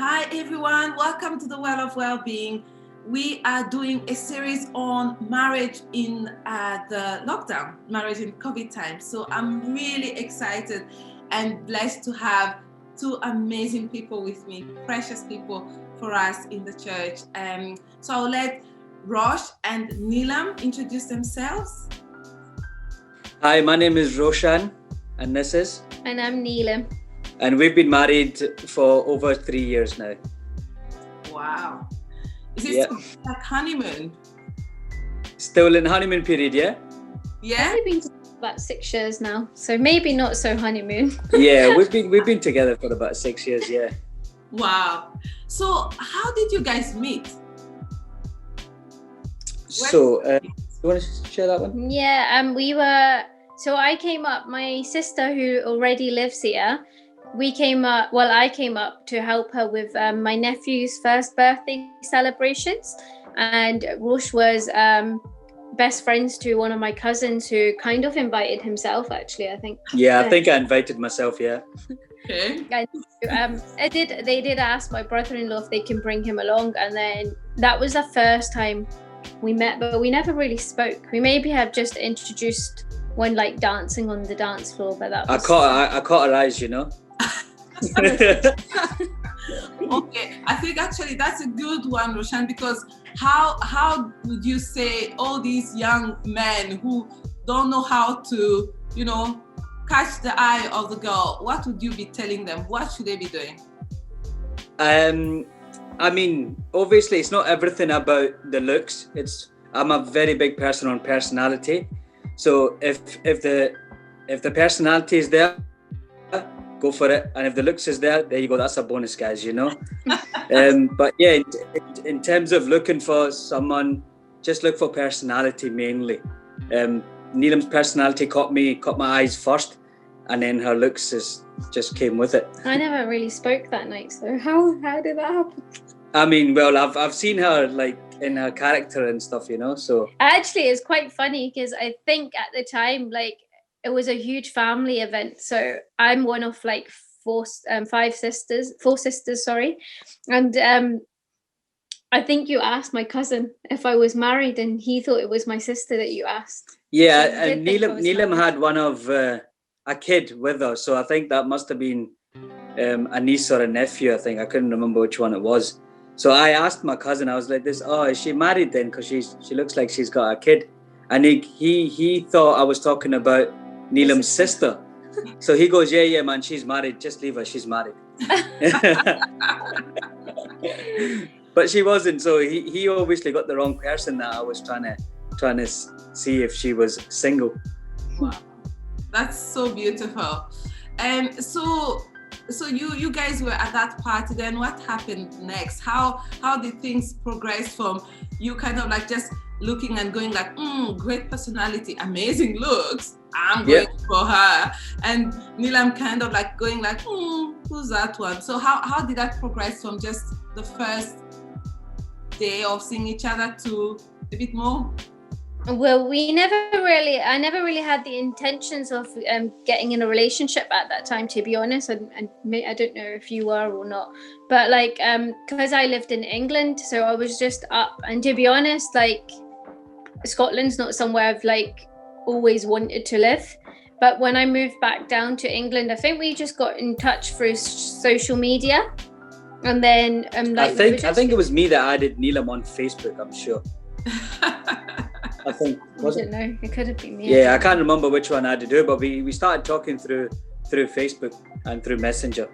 Hi everyone, welcome to the Well of Wellbeing. We are doing a series on marriage in the lockdown, marriage in COVID time. So I'm really excited and blessed to have two amazing people with me, precious people for us in the church. So I'll let Rosh and Neelam introduce themselves. Hi, my name is Roshan and Mrs. And I'm Neelam. And we've been married for over 3 years now. Wow. Is it still like honeymoon? Still in honeymoon period, yeah? Yeah? We've been about 6 years now, so maybe not so honeymoon. Yeah, we've been together for about 6 years, yeah. Wow. So how did you guys meet? So, you want to share that one? Yeah, so I came up, my sister who already lives here, I came up to help her with my nephew's first birthday celebrations, and Rosh was best friends to one of my cousins who kind of invited himself, actually, I think. Yeah, I think I invited myself, yeah. Okay. They did ask my brother-in-law if they can bring him along, and then that was the first time we met, but we never really spoke. We maybe have just introduced when like dancing on the dance floor, but that was... I caught her eyes, you know. Okay, I think actually that's a good one, Roshan, because how would you say all these young men who don't know how to, catch the eye of the girl, what would you be telling them? What should they be doing? I mean, obviously it's not everything about the looks. I'm a very big person on personality. So if the personality is there, go for it, and if the looks is there you go, that's a bonus, guys, but yeah, in terms of looking for someone, just look for personality mainly. Neelam's personality caught my eyes first, and then her looks just came with it. I never really spoke that night, so how did that happen? I mean, well, I've seen her like in her character and stuff, so actually it's quite funny because I think at the time, like, it was a huge family event. So I'm one of like four sisters, and I think you asked my cousin if I was married, and he thought it was my sister that you asked. Yeah, so and Neelam had one of a kid with her, so I think that must have been a niece or a nephew. I think I couldn't remember which one it was. So I asked my cousin, I was like, is she married then? Because she looks like she's got a kid. And he thought I was talking about Neelam's sister. So he goes, yeah, man, she's married. Just leave her, she's married. But she wasn't. So he obviously got the wrong person that I was trying to see if she was single. Wow, that's so beautiful. So you guys were at that party. Then what happened next? How did things progress from you kind of like just looking and going like, great personality, amazing looks, I'm going for her, and Neelam kind of like going like, who's that one? So how did that progress from just the first day of seeing each other to a bit more? Well, I never really had the intentions of getting in a relationship at that time, to be honest. And I don't know if you were or not, but like, because I lived in England, so I was just up. And to be honest, like, Scotland's not somewhere I've like always wanted to live. But when I moved back down to England, I think we just got in touch through social media. And then I think it was me that added Neelam on Facebook, I'm sure. I think, was it? I don't know, it could have been me. Yeah, I can't remember which one I had to do, but we started talking through Facebook and through Messenger.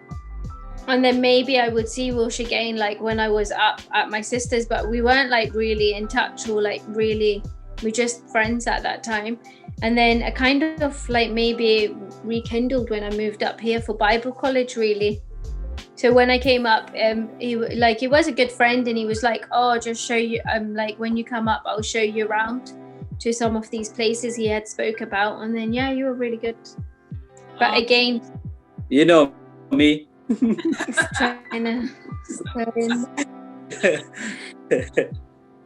And then maybe I would see Rosh again like when I was up at my sister's, but we weren't like really in touch or like really, we're just friends at that time. And then I kind of like maybe rekindled when I moved up here for Bible college, really. So when I came up, he was a good friend, and he was like, "Oh, just show you. Like when you come up, I'll show you around to some of these places he had spoke about." And then you were really good. But again, you know me. trying to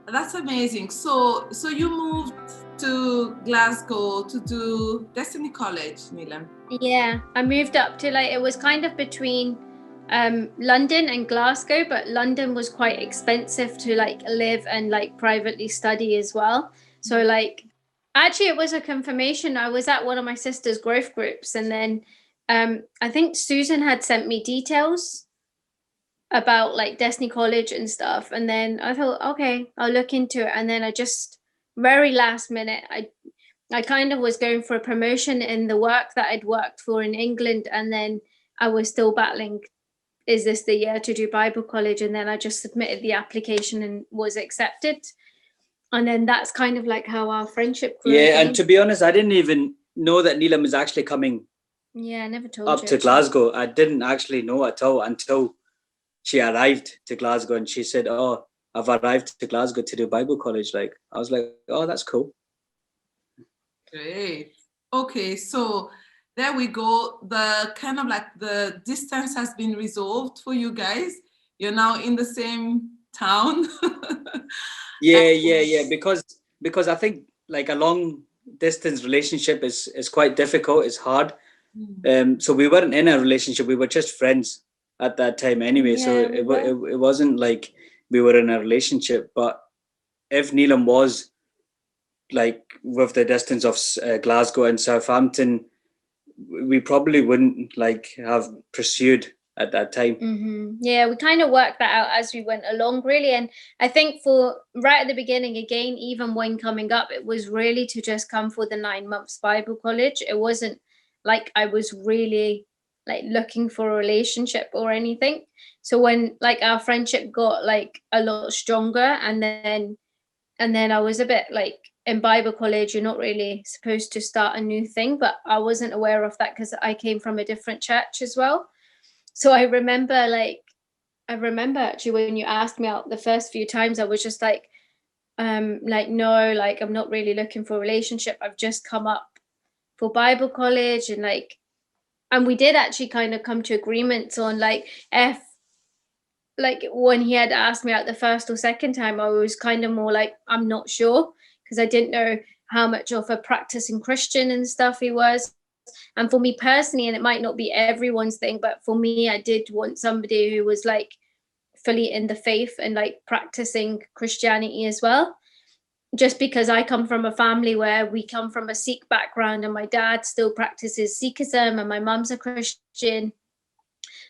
That's amazing. So you moved to Glasgow to do Destiny College, Neelam? Yeah, I moved up to like, it was kind of between London and Glasgow, but London was quite expensive to like live and like privately study as well. So like actually it was a confirmation. I was at one of my sister's growth groups, and then I think Susan had sent me details about like Destiny College and stuff, and then I thought, okay, I'll look into it. And then I just very last minute, I kind of was going for a promotion in the work that I'd worked for in England, and then I was still battling, is this the year to do Bible college? And then I just submitted the application and was accepted. And then that's kind of like how our friendship grew. Yeah, and to be honest, I didn't even know that Neelam is actually coming Yeah, I never told up you. to Glasgow. I didn't actually know at all until she arrived to Glasgow and she said, "Oh, I've arrived to Glasgow to do Bible college." Like, I was like, "Oh, that's cool." Great. Okay, so there we go. The kind of like the distance has been resolved for you guys. You're now in the same town. Yeah. Because I think like a long distance relationship is quite difficult. It's hard. So we weren't in a relationship. We were just friends at that time anyway. Yeah, So it wasn't like we were in a relationship. But if Neelam was like with the distance of Glasgow and Southampton, we probably wouldn't like have pursued at that time. Yeah, we kind of worked that out as we went along, really. And I think for right at the beginning, again, even when coming up, it was really to just come for the 9 months Bible college. It wasn't like I was really like looking for a relationship or anything. So when like our friendship got like a lot stronger, and then I was a bit like, in Bible college, you're not really supposed to start a new thing, but I wasn't aware of that because I came from a different church as well. So I remember actually when you asked me out the first few times, I was just like no, like I'm not really looking for a relationship. I've just come up for Bible college, and we did actually kind of come to agreements on like if like when he had asked me out the first or second time, I was kind of more like, I'm not sure, because I didn't know how much of a practicing Christian and stuff he was. And for me personally, and it might not be everyone's thing, but for me, I did want somebody who was like fully in the faith and like practicing Christianity as well. Just because I come from a family where we come from a Sikh background, and my dad still practices Sikhism and my mum's a Christian.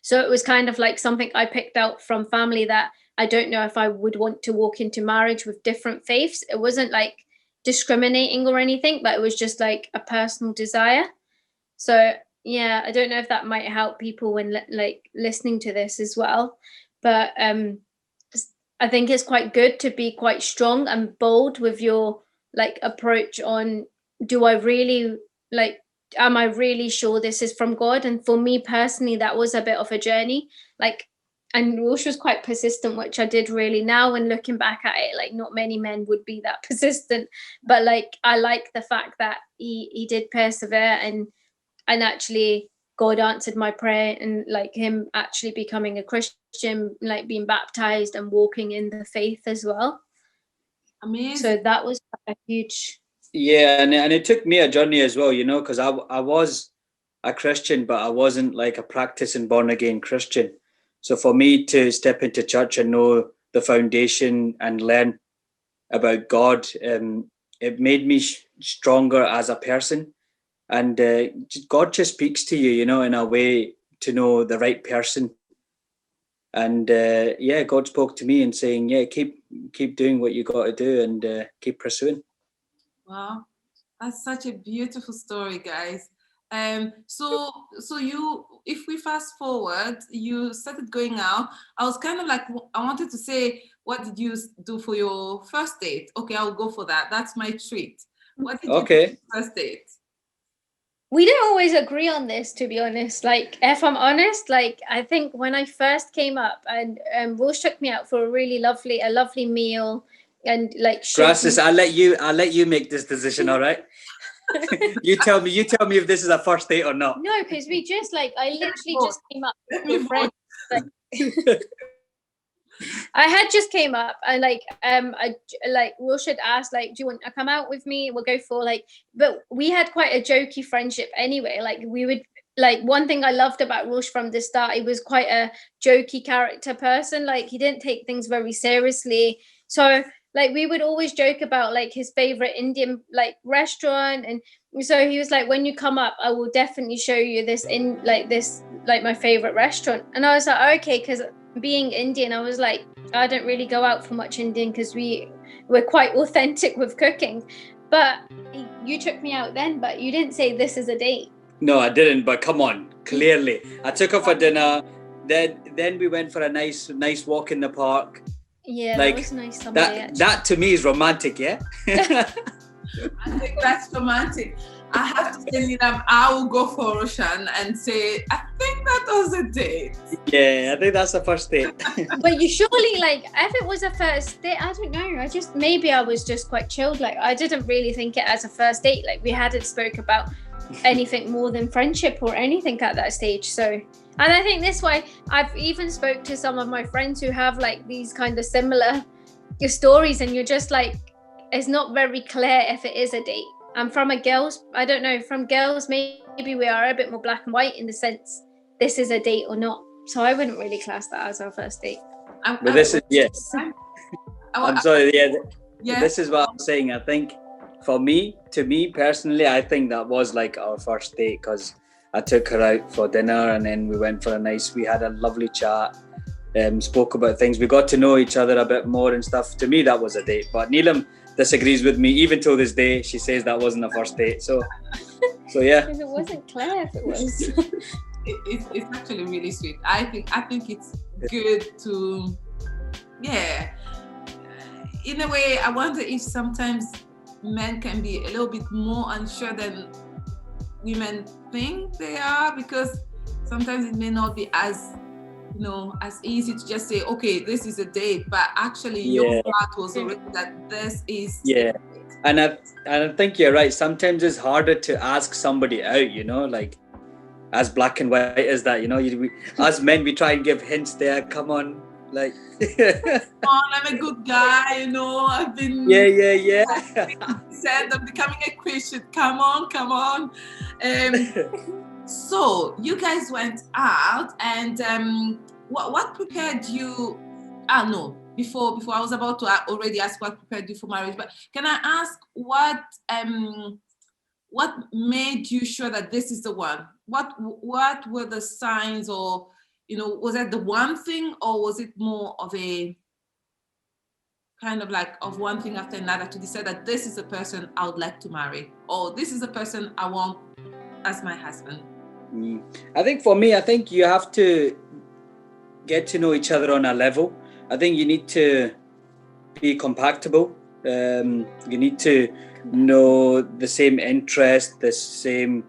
So it was kind of like something I picked out from family that I don't know if I would want to walk into marriage with different faiths. It wasn't like discriminating or anything, but it was just like a personal desire. So yeah, I don't know if that might help people when like listening to this as well. But I think it's quite good to be quite strong and bold with your like approach on, do I really like, am I really sure this is from God? And for me personally, that was a bit of a journey. Like, and Rosh was quite persistent, which I did really, now when looking back at it, like not many men would be that persistent, but like I like the fact that he did persevere, and actually God answered my prayer, and like him actually becoming a Christian, like being baptized and walking in the faith as well. Amazing. So that was a huge. Yeah, and it took me a journey as well, you know, because I was a Christian, but I wasn't like a practicing born again Christian. So for me to step into church and know the foundation and learn about God, it made me stronger as a person. And God just speaks to you, you know, in a way to know the right person. And yeah, God spoke to me and saying, yeah, keep doing what you got to do, and keep pursuing. Wow, that's such a beautiful story, guys. So you, if we fast forward, you started going out. I was kind of like, I wanted to say, what did you do for your first date? Okay, I'll go for that. That's my treat. What did you do for your first date? We don't always agree on this, to be honest. Like, if I'm honest, like I think when I first came up, and Rosh took me out for a lovely meal, and like Gracias, I'll let you make this decision, all right? you tell me if this is a first date or not. No, because we just like, I literally just came up with friends. Like, I had just came up, and like I like Rosh had asked, like, do you want to come out with me? We'll go for like, but we had quite a jokey friendship anyway. Like we would like one thing I loved about Rosh from the start, he was quite a jokey character person. Like he didn't take things very seriously. So like we would always joke about like his favorite Indian like restaurant, and so he was like, when you come up, I will definitely show you this like my favorite restaurant. And I was like, okay, because being Indian, I was like, I don't really go out for much Indian because we're quite authentic with cooking. But you took me out then, but you didn't say this is a date. No, I didn't, but come on, clearly. I took her for dinner, then we went for a nice walk in the park. Yeah, like, that was nice someday, that to me is romantic, yeah? I think that's romantic. I have to say, Neelam, I will go for Roshan and say, I think that was a date. Yeah, I think that's the first date. But you surely, like, if it was a first date, I don't know. Maybe I was just quite chilled. Like, I didn't really think it as a first date. Like, we hadn't spoke about anything more than friendship or anything at that stage. So, and I think this way, I've even spoke to some of my friends who have like these kind of similar stories, and you're just like, it's not very clear if it is a date. And from girls, I don't know, from girls, maybe we are a bit more black and white in the sense this is a date or not. So I wouldn't really class that as our first date. But this is, yes. I'm sorry, yeah. This is what I'm saying. I think to me personally, I think that was like our first date, because I took her out for dinner and then we went for we had a lovely chat, spoke about things. We got to know each other a bit more and stuff. To me, that was a date. But Neelam disagrees with me. Even till this day, she says that wasn't a first date. So yeah. Because it wasn't clear if it was. It's actually really sweet. I think it's good to, yeah. In a way, I wonder if sometimes men can be a little bit more unsure than women think they are, because sometimes it may not be as easy to just say, okay, this is a date, but actually your part was already that this is a date. And I think you're right. Sometimes it's harder to ask somebody out, like as black and white as that, as men, we try and give hints there. Come on, like, come on, I'm a good guy, I've been said I'm becoming a Christian. Come on. So you guys went out, and what prepared you? Before I was about to already ask what prepared you for marriage, but can I ask what made you sure that this is the one? What were the signs, or was that the one thing, or was it more of a kind of like of one thing after another to decide that this is the person I would like to marry, or this is the person I want as my husband? I think for me, you have to get to know each other on a level. I think you need to be compatible. You need to know the same interest, it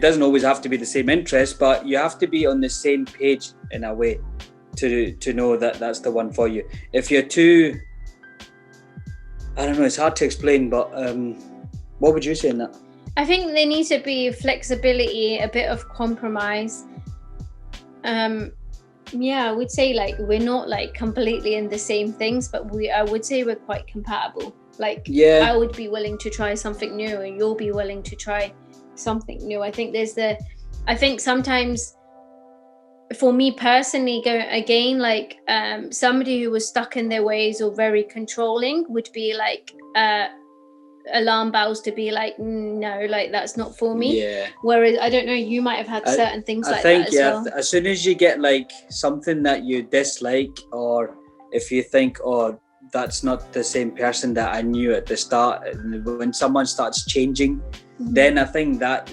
doesn't always have to be the same interest, but you have to be on the same page in a way to know that that's the one for you. If you're too, I don't know, it's hard to explain, but what would you say in that? I think there needs to be flexibility, a bit of compromise. I would say like we're not like completely in the same things, but I would say we're quite compatible. Like I would be willing to try something new, and you'll be willing to try something new. I think sometimes for me personally, somebody who was stuck in their ways or very controlling would be like alarm bells to be like, no, like that's not for me. Whereas I don't know, you might have had certain things that as well. As soon as you get like something that you dislike, or if you think, oh, that's not the same person that I knew at the start, when someone starts changing, then I think that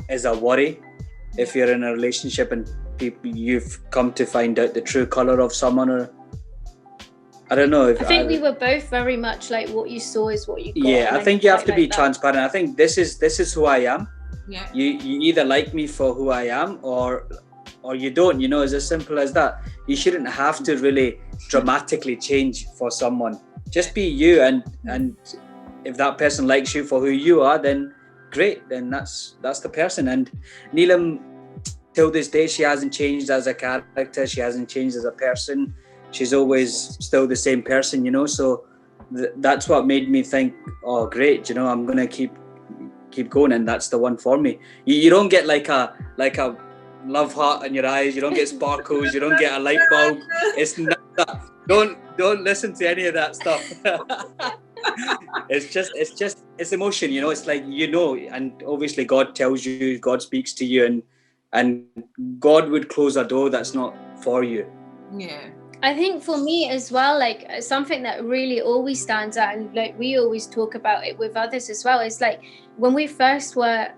is a worry. If you're in a relationship and you've come to find out the true color of someone, or I don't know. I think we were both very much like, what you saw is what you got. Yeah, I think you have to be transparent. I think this is who I am. Yeah. You either like me for who I am, or you don't. It's as simple as that. You shouldn't have to really dramatically change for someone. Just be you, and if that person likes you for who you are, then great. Then that's the person. And Neelam, till this day, she hasn't changed as a character. She hasn't changed as a person. She's always still the same person, so that's what made me think, oh, great, I'm going to keep keep going, and that's the one for me. You don't get like a love heart in your eyes. You don't get sparkles. You don't get a light bulb. It's not that. Don't listen to any of that stuff. It's emotion. It's like, and obviously God tells you, God speaks to you, and God would close a door that's not for you. Yeah. I think for me as well, like something that really always stands out, and like we always talk about it with others as well, is like when we first were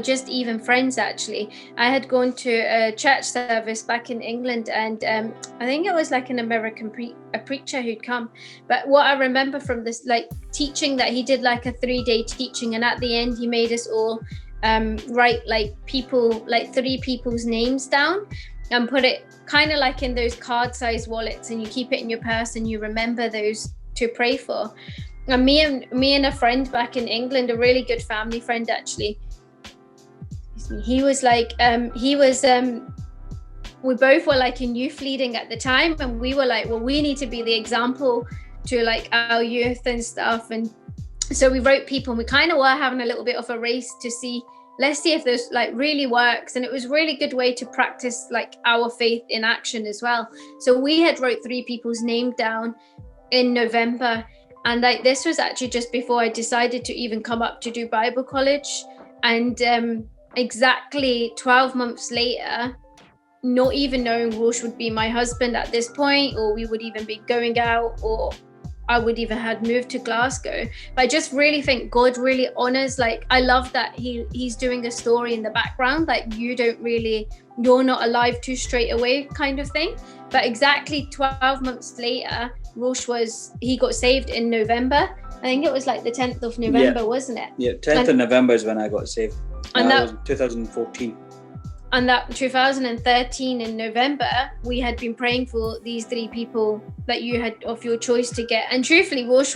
just even friends. Actually, I had gone to a church service back in England, and I think it was like an American preacher who'd come. But what I remember from this like teaching, that he did like a 3-day teaching, and at the end he made us all write like 3 people's names down and put it kind of like in those card-sized wallets, and you keep it in your purse and you remember those to pray for. And me and a friend back in England, a really good family friend actually, he was like we both were like in youth leading at the time, and we were like, well, we need to be the example to like our youth and stuff. And so we wrote people, and we kind of were having a little bit of a race to see, let's see if this like really works. And it was a really good way to practice like our faith in action as well. So we had wrote 3 people's name down in November, and like this was actually just before I decided to even come up to do Bible college. And exactly 12 months later, not even knowing Rosh would be my husband at this point, or we would even be going out, or I would even had moved to Glasgow. But I just really think God really honors, like, I love that he's doing a story in the background, like you're not alive too straight away kind of thing. But exactly 12 months later, Rosh he got saved in November. I think it was like the 10th of November, wasn't it? Yeah, 10th of November is when I got saved. And that was 2014. And that 2013 in November, we had been praying for these 3 people that you had of your choice to get. And truthfully, Rosh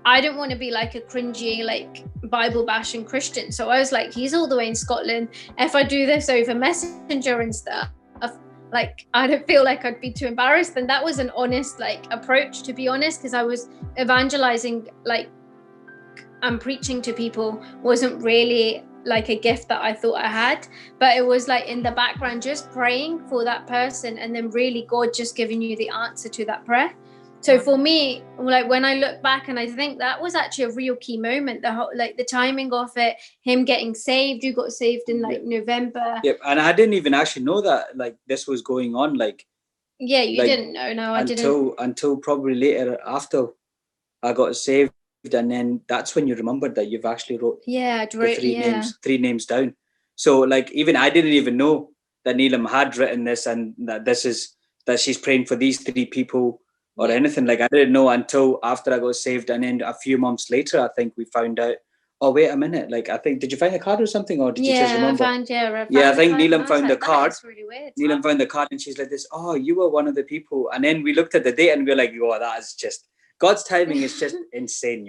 I don't want to be like a cringy, like Bible bashing Christian. So I was like, he's all the way in Scotland. If I do this over Messenger and stuff, like, I don't feel like I'd be too embarrassed. And that was an honest, like, approach, to be honest, because I was evangelizing, like, and preaching to people wasn't really like a gift that I thought I had, but it was like in the background, just praying for that person, and then really God just giving you the answer to that prayer. So for me, like when I look back, and I think that was actually a real key moment, the timing of it, him getting saved, you got saved in like November. Yep, and I didn't even actually know that like this was going on. Like, yeah, you didn't know. No, I didn't. Until probably later after I got saved. And then that's when you remembered that you've actually wrote the 3 names down. So like, even I didn't even know that Neelam had written this, and that she's praying for these 3 people or anything. Like, I didn't know until after I got saved, and then a few months later, I think we found out. Oh, wait a minute! Like, I think, did you find the card or something, or did you just remember? I think Neelam found the card. That's really weird. Neelam found the card, and she's like this. Oh, you were one of the people. And then we looked at the date, and we were like, oh, that is just. God's timing is just insane,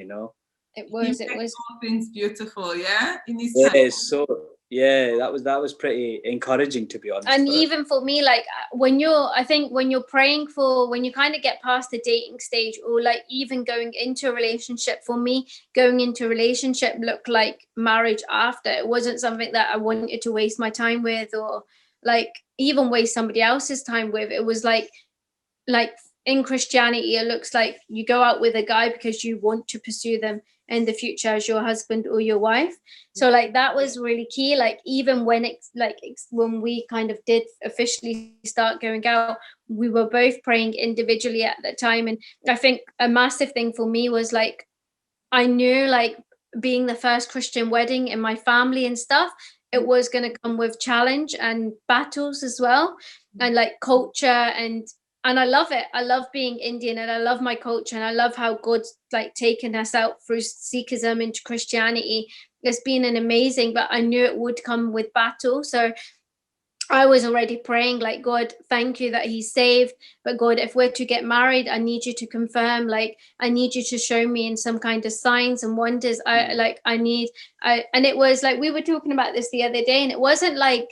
It was all things beautiful, yeah. In his time. So that was pretty encouraging, to be honest. And even for me, like when you're praying for, when you kind of get past the dating stage, or like even going into a relationship, for me, going into a relationship looked like marriage after. It wasn't something that I wanted to waste my time with, or like even waste somebody else's time with. It was like in Christianity, it looks like you go out with a guy because you want to pursue them in the future as your husband or your wife. So like that was really key. Like even when when we kind of did officially start going out, we were both praying individually at that time. And I think a massive thing for me was like, I knew like being the first Christian wedding in my family and stuff, it was going to come with challenge and battles as well, and like culture, and I love it. I love being Indian, and I love my culture, and I love how God's like taken us out through Sikhism into Christianity. It's been an amazing, but I knew it would come with battle. So I was already praying like, God, thank you that he's saved. But God, if we're to get married, I need you to confirm, like, I need you to show me in some kind of signs and wonders. And it was like, we were talking about this the other day, and it wasn't like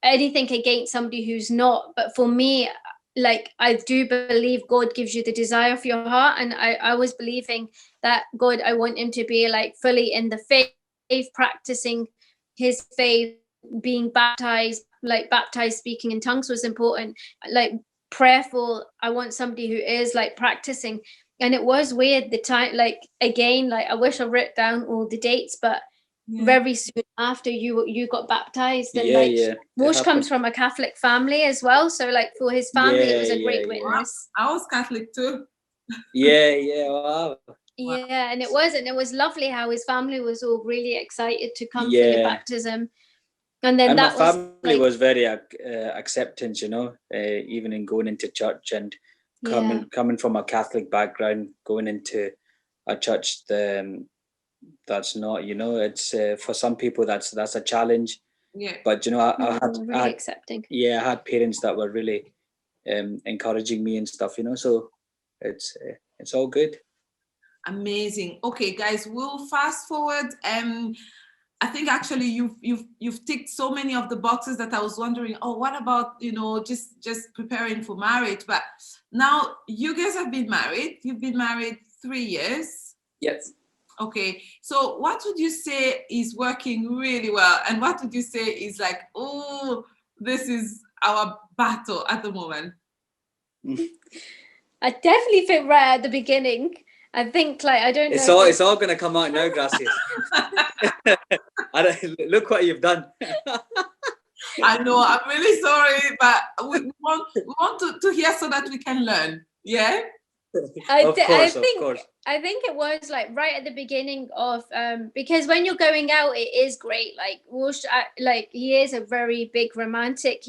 anything against somebody who's not, but for me, like, I do believe God gives you the desire of your heart. And I was believing that God, I want him to be like fully in the faith, practicing his faith, being baptized, like baptized, speaking in tongues was important. Like prayerful, I want somebody who is like practicing. And it was weird the time, like again, like I wish I wrote down all the dates, but very soon after you got baptized, and like Wosh comes from a Catholic family as well, so like for his family it was a great witness. I was Catholic too. Wow. Yeah, and it was lovely how his family was all really excited to come for your baptism. And then my family was very acceptant, you know, even in going into church and coming from a Catholic background, going into a church that's not, you know, it's for some people that's a challenge. Yeah. But you know, I had accepting. Yeah, I had parents that were really encouraging me and stuff, you know. So it's all good. Amazing. Okay, guys, we'll fast forward. I think actually you've ticked so many of the boxes that I was wondering, oh, what about, you know, just preparing for marriage? But now you guys have been married. You've been married 3 years. Yes. Okay. So what would you say is working really well? And what would you say is like, oh, this is our battle at the moment? I definitely think right at the beginning. I think like, I don't know. It's all going to come out now, Gracias. Look what you've done. I know, I'm really sorry, but we want to hear so that we can learn. Yeah? Of course. I think it was like right at the beginning of because when you're going out, it is great. Like like he is a very big romantic.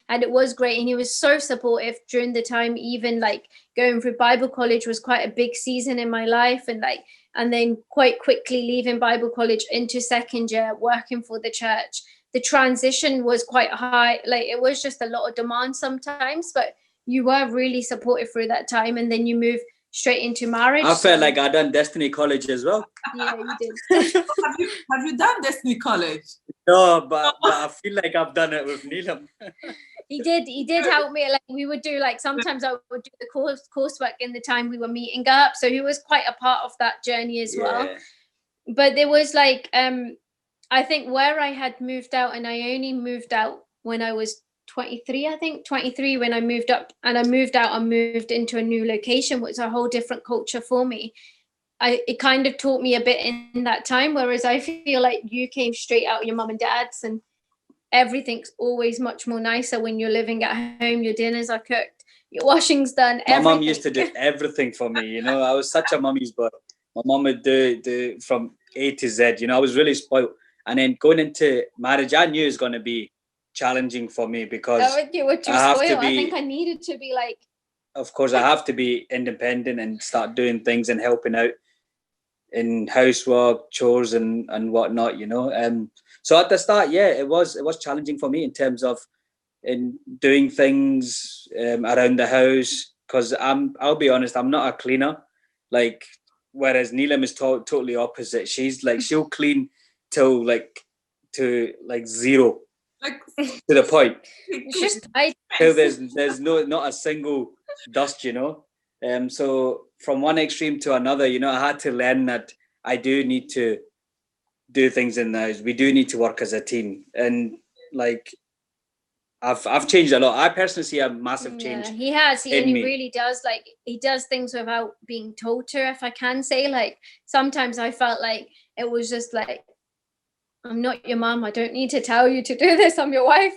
And it was great, and he was so supportive during the time. Even like going through Bible college was quite a big season in my life, and then quite quickly leaving Bible college into second year, working for the church. The transition was quite high. Like it was just a lot of demand sometimes, but you were really supportive through that time, and then you move straight into marriage. I felt like I done Destiny College as well. Yeah, you did. have you done Destiny College? No, but I feel like I've done it with Neelam. He did help me. Like we would do, like sometimes I would do the coursework in the time we were meeting up. So he was quite a part of that journey as well. But there was like I think where I had moved out, and I only moved out when I was 23 when I moved up, and I moved out and moved into a new location, which was a whole different culture for me. It kind of taught me a bit in that time, whereas I feel like you came straight out of your mum and dad's, and everything's always much more nicer when you're living at home. Your dinners are cooked, your washing's done. My mum used to do everything for me, you know. I was such a mummy's boy. My mum would do from A to Z, you know. I was really spoiled. And then going into marriage, I knew it was going to be challenging for me because you were too spoiled. I think I needed to be like, of course I have to be independent and start doing things and helping out in housework, chores and whatnot, you know. So at the start, it was challenging for me in terms of in doing things around the house, because I'll be honest, I'm not a cleaner, like, whereas Neelam is totally opposite. She's like, she'll clean to zero, like to the point. It's just till there's not a single dust, you know. So from one extreme to another, you know, I had to learn that I do need to do things in the house. We do need to work as a team, and like I've changed a lot. I personally see a massive change. Yeah, he has, and he really does. Like, he does things without being told to, if I can say. Like, sometimes I felt like it was just like, I'm not your mom, I don't need to tell you to do this, I'm your wife.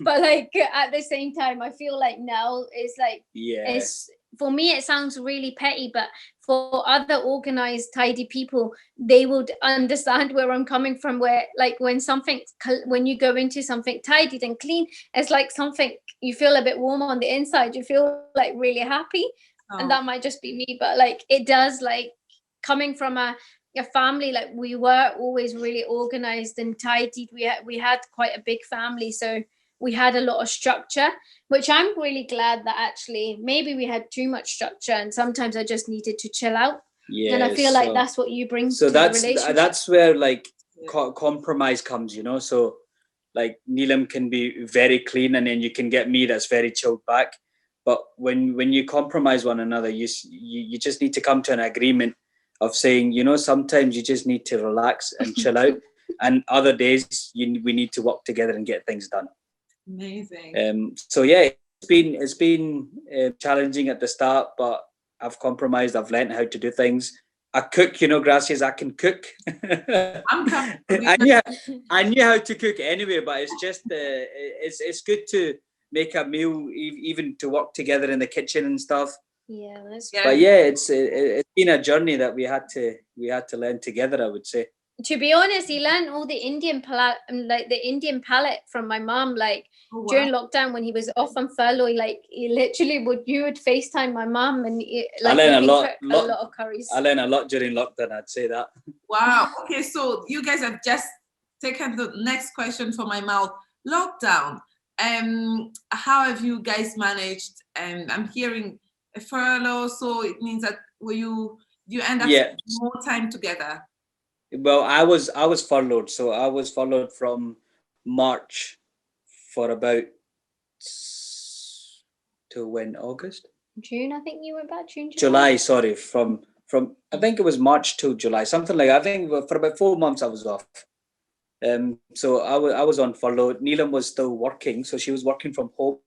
But like at the same time, I feel like now it's like, it's, for me it sounds really petty, but for other organized, tidy people, they would understand where I'm coming from, where like when you go into something tidied and clean, it's like something, you feel a bit warm on the inside, you feel like really happy. And that might just be me, but like it does, like coming from a family, like we were always really organized and tidied. We had quite a big family, so we had a lot of structure, which I'm really glad that actually maybe we had too much structure, and sometimes I just needed to chill out. And I feel like that's what you bring to the relationship. That's where like compromise comes, you know. So like Neelam can be very clean, and then you can get me that's very chilled back. But when you compromise one another, you just need to come to an agreement of saying, you know, sometimes you just need to relax and chill out. and other days we need to work together and get things done. Amazing. So yeah, it's been challenging at the start, but I've compromised. I've learned how to do things. I cook, gracias, I can cook. I'm coming. I knew how to cook anyway, but it's just it's good to make a meal, even to work together in the kitchen and stuff. Yeah, that's Yeah. But yeah, it's been a journey that we had to learn together, I would say. To be honest, he learned all the Indian palette from my mom. Like during lockdown when he was off on furlough, like he literally you would FaceTime my mom and I learned cook a lot of curries. I learned a lot during lockdown, I'd say that. Wow. Okay, so you guys have just taken the next question from my mouth. Lockdown. How have you guys managed? I'm hearing a furlough, so it means that you end up spending more time together. Well, I was furloughed, so I was furloughed from March for about to when August? June, I think you went back June. July, sorry, from I think it was March to July, something like that. I think for about 4 months I was off. So I was on furlough. Neelam was still working, so she was working from home,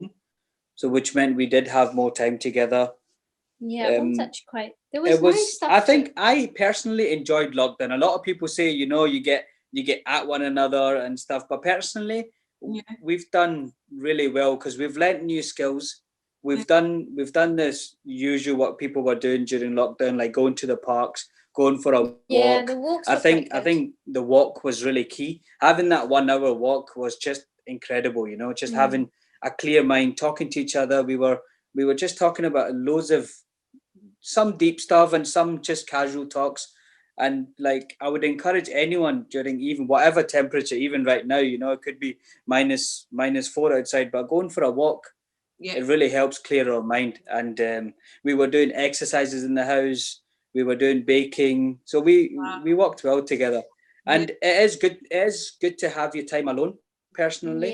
so which meant we did have more time together. Yeah, it was actually quite. There was nice stuff. I think I personally enjoyed lockdown. A lot of people say, you get at one another and stuff, but personally, we've done really well because we've learnt new skills. We've done this usual what people were doing during lockdown, like going to the parks, going for a walk. Yeah, the walks. I think the walk was really key. Having that 1 hour walk was just incredible. Just having a clear mind, talking to each other. We were just talking about loads of some deep stuff and some just casual talks. And like I would encourage anyone during even whatever temperature, even right now, it could be -4 outside, but going for a walk, it really helps clear our mind. And we were doing exercises in the house, we were doing baking, so we worked well together. And it is good to have your time alone, personally.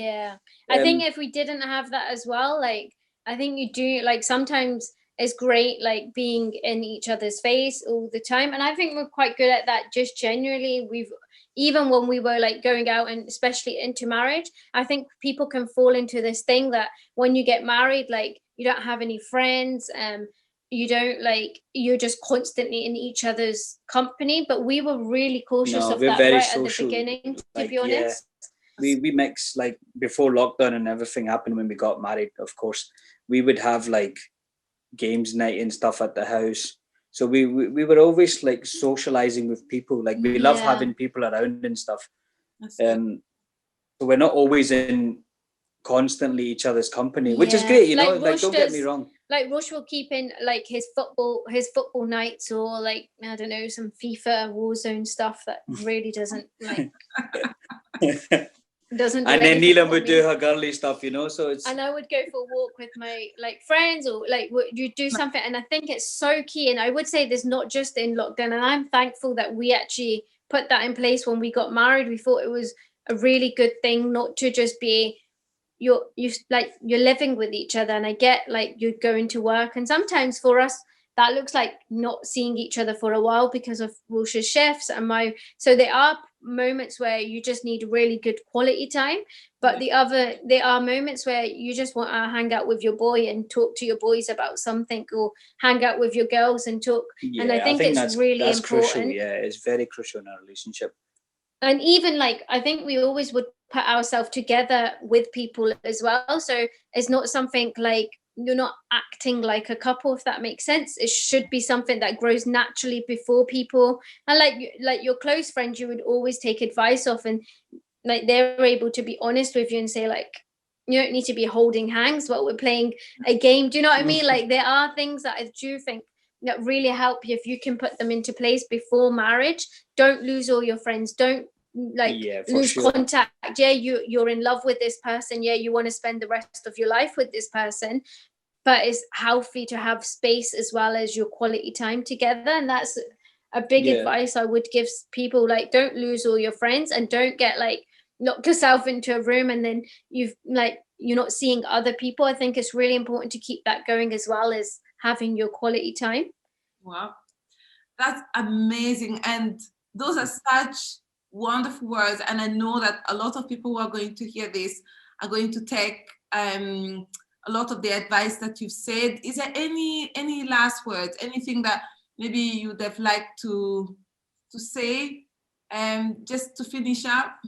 I think if we didn't have that as well, like I think you do, like sometimes it's great like being in each other's face all the time, and I think we're quite good at that just generally. We've even when we were like going out and especially into marriage, I think people can fall into this thing that when you get married, like you don't have any friends, you don't like, you're just constantly in each other's company. But we were really cautious of that right social, at the beginning, to be honest. We mix, like before lockdown and everything happened, when we got married, of course, we would have like games night and stuff at the house. So we were always like socializing with people. Like we love having people around and stuff. So we're not always in constantly each other's company, which is great, like don't get me wrong. Like Rosh will keep in like his football nights, or like, I don't know, some FIFA Warzone stuff that really doesn't like doesn't. And then Neelam would do her girly stuff, so it's. And I would go for a walk with my like friends, or like you do something. And I think it's so key. And I would say this not just in lockdown. And I'm thankful that we actually put that in place when we got married. We thought it was a really good thing not to just be you're living with each other. And I get like you're going to work, and sometimes for us that looks like not seeing each other for a while because of Rosha's shifts and so there are moments where you just need really good quality time, but there are moments where you just want to hang out with your boy and talk to your boys about something, or hang out with your girls and talk. And I think it's really important. Crucial. It's very crucial in our relationship. And even like, I think we always would put ourselves together with people as well. So it's not something like you're not acting like a couple, if that makes sense. It should be something that grows naturally before people. And like your close friends, you would always take advice off, and like they're able to be honest with you and say like, you don't need to be holding hands while we're playing a game. Do you know what I mean? Like there are things that I do think that really help you if you can put them into place before marriage. Don't lose all your friends. Don't lose contact. You're in love with this person. You want to spend the rest of your life with this person, but it's healthy to have space as well as your quality time together. And that's a big advice I would give people. Like, don't lose all your friends, and don't get like lock yourself into a room and then you're not seeing other people. I think it's really important to keep that going as well as having your quality time. Wow, that's amazing. And those are such wonderful words, and I know that a lot of people who are going to hear this are going to take a lot of the advice that you've said. Is there any last words, anything that maybe you'd have liked to say, just to finish up?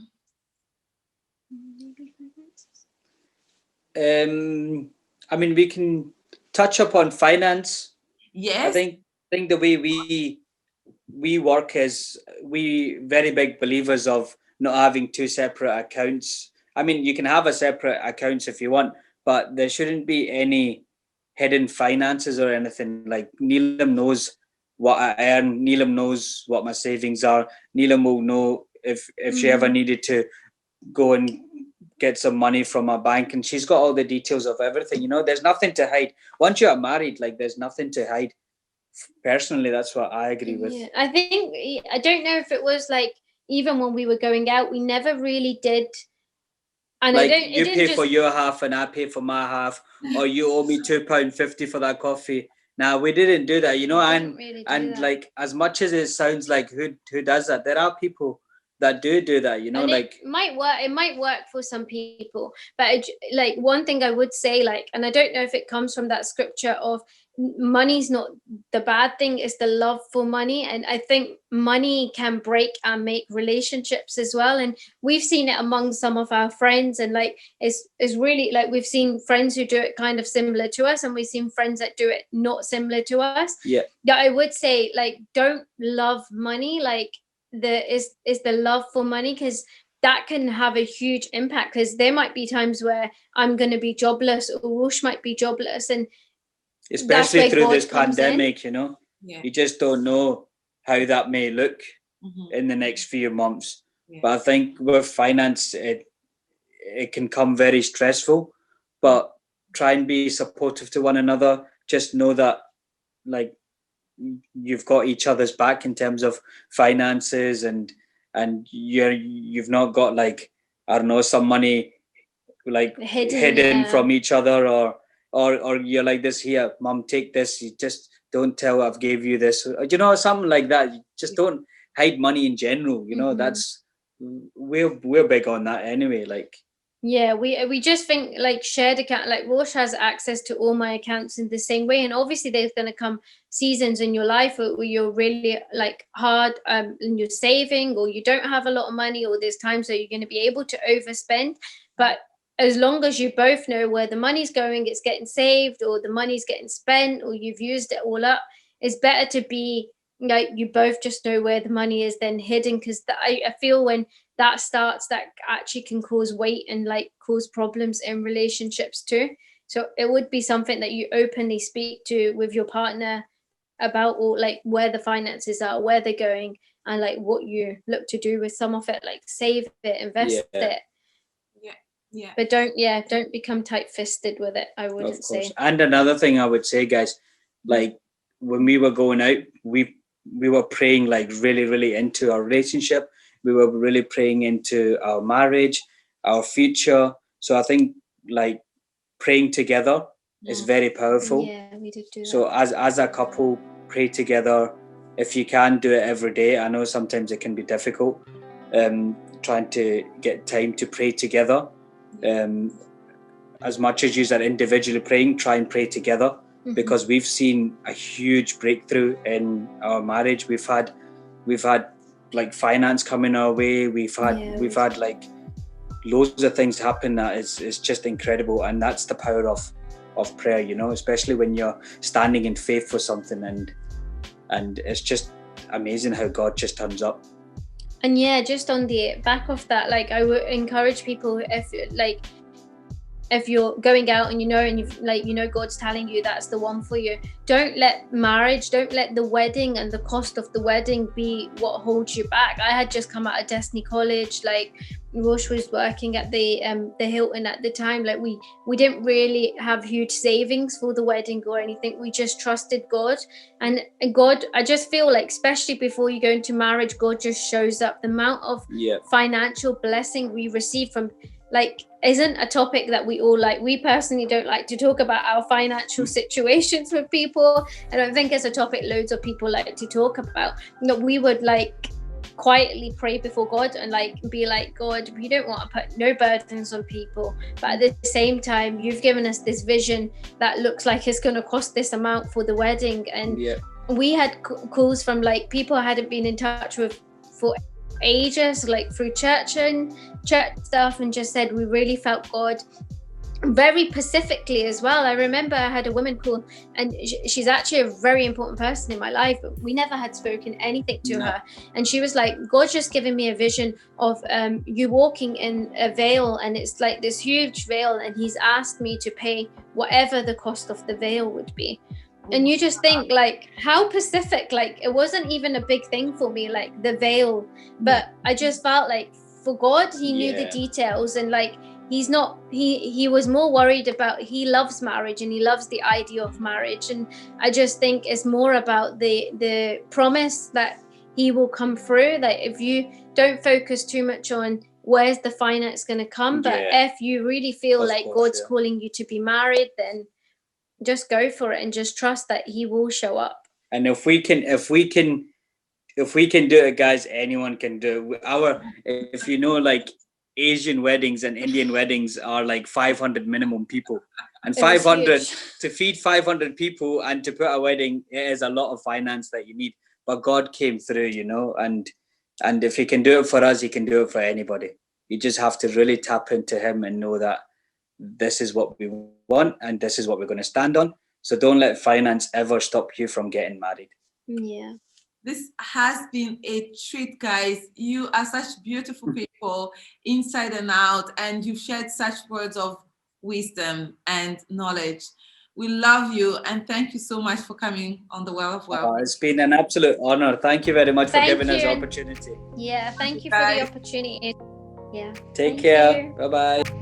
I mean, we can touch upon finance. Yes. I think the way we work is, we very big believers of not having two separate accounts. I mean, you can have a separate accounts if you want, but there shouldn't be any hidden finances or anything. Like, Neelam knows what I earn. Neelam knows what my savings are. Neelam will know if she ever needed to go and get some money from a bank, and she's got all the details of everything. There's nothing to hide. Once you are married, like, there's nothing to hide. Personally, that's what I agree with. Yeah, I don't know if it was like, even when we were going out, we never really did. And like, you pay for your half and I pay for my half, or you owe me £2.50 for that coffee. Now, we didn't do that, and really and that. Like, as much as it sounds like, who does that, there are people that do that, and like, it might work for some people, but like, one thing I would say, like, and I don't know if it comes from that scripture of money's not the bad thing, it's the love for money. And I think money can break and make relationships as well, and we've seen it among some of our friends. And like, it's really, like, we've seen friends who do it kind of similar to us, and we've seen friends that do it not similar to us. Yeah, I would say, like, don't love money like is the love for money, because that can have a huge impact. Because there might be times where I'm going to be jobless, or Rush might be jobless, and especially through God this pandemic, Yeah. you just don't know how that may look in the next few months. Yeah. But I think with finance, it can come very stressful, but try and be supportive to one another. Just know that, like, you've got each other's back in terms of finances, and you've not got, like, I don't know, some money like hidden from each other, or you're like this, here, mom, take this, you just don't tell I've gave you this, something like that. You just don't hide money in general. That's, we're big on that anyway. Like, yeah, we just think, like, shared account, like, Rosh has access to all my accounts in the same way. And obviously there's going to come seasons in your life where you're really, like, hard in your saving, or you don't have a lot of money, or there's times where you're going to be able to overspend. But as long as you both know where the money's going, it's getting saved, or the money's getting spent, or you've used it all up, it's better to be like, you both just know where the money is than hidden. Because I feel when that starts, that actually can cause weight and, like, cause problems in relationships too. So it would be something that you openly speak to with your partner about, or like where the finances are, where they're going, and like what you look to do with some of it, like save it, invest it. Yeah. But don't become tight-fisted with it, I wouldn't say. And another thing I would say, guys, like, when we were going out, we were praying, like, really, really into our relationship. We were really praying into our marriage, our future. So I think, like, praying together is very powerful. Yeah, we did do that. So as a couple, pray together. If you can do it every day, I know sometimes it can be difficult, trying to get time to pray together. As much as you are individually praying, try and pray together, because we've seen a huge breakthrough in our marriage. We've had like finance coming our way. We've had like loads of things happen that is just incredible, and that's the power of prayer, especially when you're standing in faith for something, and it's just amazing how God just turns up. And yeah, just on the back of that, like, I would encourage people, if you're going out and God's telling you that's the one for you, don't let the wedding and the cost of the wedding be what holds you back. I had just come out of Destiny College, like Rosh was working at the Hilton at the time. Like we didn't really have huge savings for the wedding or anything. We just trusted God, and God, I just feel like, especially before you go into marriage, God just shows up. The amount of financial blessing we receive from, like, isn't a topic that we all like. We personally don't like to talk about our financial situations with people. I don't think it's a topic loads of people like to talk about. We would like quietly pray before God and like be like, God, we don't want to put no burdens on people, but at the same time you've given us this vision that looks like it's going to cost this amount for the wedding. And we had calls from like people I hadn't been in touch with for ages, like through church and church stuff, and just said we really felt God very specifically as well. I remember I had a woman call, and she's actually a very important person in my life, but we never had spoken anything to her. And she was like, God's just given me a vision of you walking in a veil, and it's like this huge veil, and he's asked me to pay whatever the cost of the veil would be. And you just think like how Pacific, like it wasn't even a big thing for me, like the veil, but I just felt like for God, he knew the details, and like he's not, he was more worried about, he loves marriage and he loves the idea of marriage. And I just think it's more about the promise that he will come through. Like if you don't focus too much on where's the finance going to come, but if you really feel like God's calling you to be married, then just go for it and just trust that he will show up. And if we can do it, guys, anyone can do it. If you know, like Asian weddings and Indian weddings are like 500 minimum people, and 500 to feed 500 people and to put a wedding, it is a lot of finance that you need. But God came through, you know, and if he can do it for us, he can do it for anybody. You just have to really tap into him and know that this is what we want and this is what we're going to stand on. So don't let finance ever stop you from getting married. Yeah. This has been a treat, guys. You are such beautiful people inside and out, and you've shared such words of wisdom and knowledge. We love you, and thank you so much for coming on the Well of Well. It's been an absolute honor. Thank you very much for giving us the opportunity. Yeah, thank you for the opportunity. Yeah. Take care. Bye-bye.